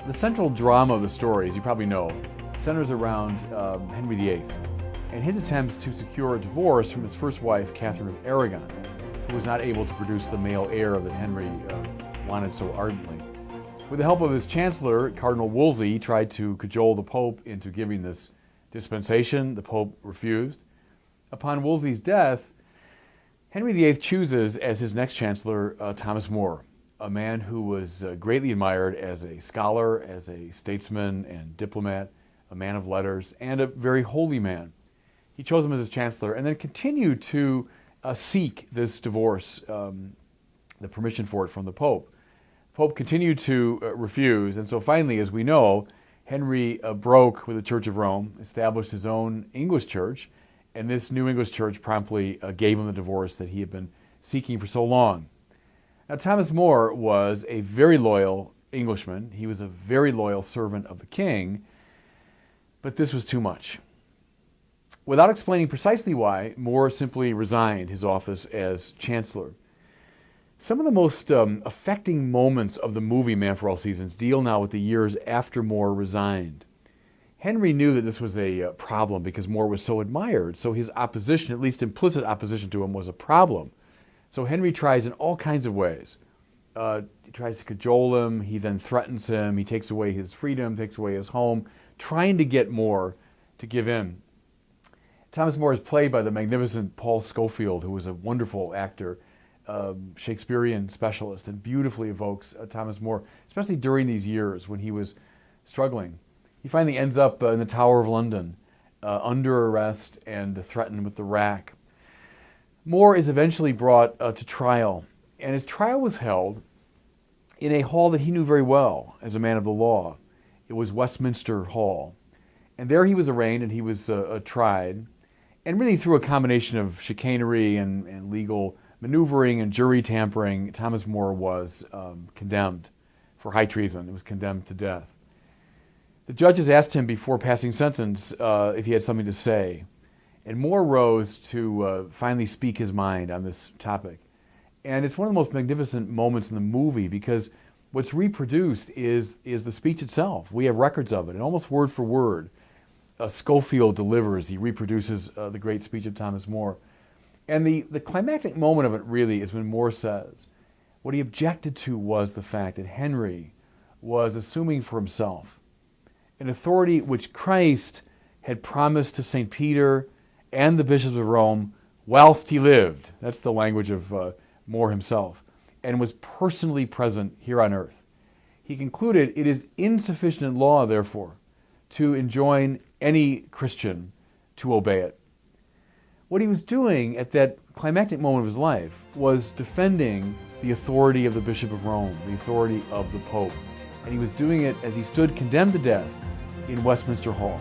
The central drama of the story, as you probably know, centers around Henry VIII and his attempts to secure a divorce from his first wife, Catherine of Aragon, who was not able to produce the male heir that Henry wanted so ardently. With the help of his chancellor, Cardinal Wolsey, he tried to cajole the Pope into giving this dispensation. The Pope refused. Upon Wolsey's death, Henry VIII chooses as his next chancellor Thomas More, a man who was greatly admired as a scholar, as a statesman and diplomat, a man of letters, and a very holy man. He chose him as his chancellor and then continued to seek this divorce, the permission for it from the Pope. The Pope continued to refuse, and so finally, as we know, Henry broke with the Church of Rome, established his own English church, and this new English church promptly gave him the divorce that he had been seeking for so long. Now, Thomas More was a very loyal Englishman. He was a very loyal servant of the king, but this was too much. Without explaining precisely why, More simply resigned his office as chancellor. Some of the most affecting moments of the movie Man for All Seasons deal now with the years after More resigned. Henry knew that this was a problem because More was so admired, so his opposition, at least implicit opposition to him, was a problem. So Henry tries in all kinds of ways. He tries to cajole him, he then threatens him, he takes away his freedom, takes away his home, trying to get More to give in. Thomas More is played by the magnificent Paul Scofield, who was a wonderful actor, Shakespearean specialist, and beautifully evokes Thomas More, especially during these years when he was struggling. He finally ends up in the Tower of London, under arrest and threatened with the rack. More is eventually brought to trial, and his trial was held in a hall that he knew very well as a man of the law. It was Westminster Hall. And there he was arraigned and he was tried, and really through a combination of chicanery and legal maneuvering and jury tampering, Thomas More was condemned for high treason. He was condemned to death. The judges asked him before passing sentence if he had something to say, and More rose to finally speak his mind on this topic. And it's one of the most magnificent moments in the movie because what's reproduced is the speech itself. We have records of it, and almost word for word, Scofield delivers. He reproduces the great speech of Thomas More. And the climactic moment of it really is when More says, what he objected to was the fact that Henry was assuming for himself an authority which Christ had promised to St. Peter and the bishops of Rome whilst he lived. That's the language of More himself, and was personally present here on earth. He concluded it is insufficient in law, therefore, to enjoin any Christian to obey it. What he was doing at that climactic moment of his life was defending the authority of the Bishop of Rome, the authority of the Pope. And he was doing it as he stood condemned to death in Westminster Hall.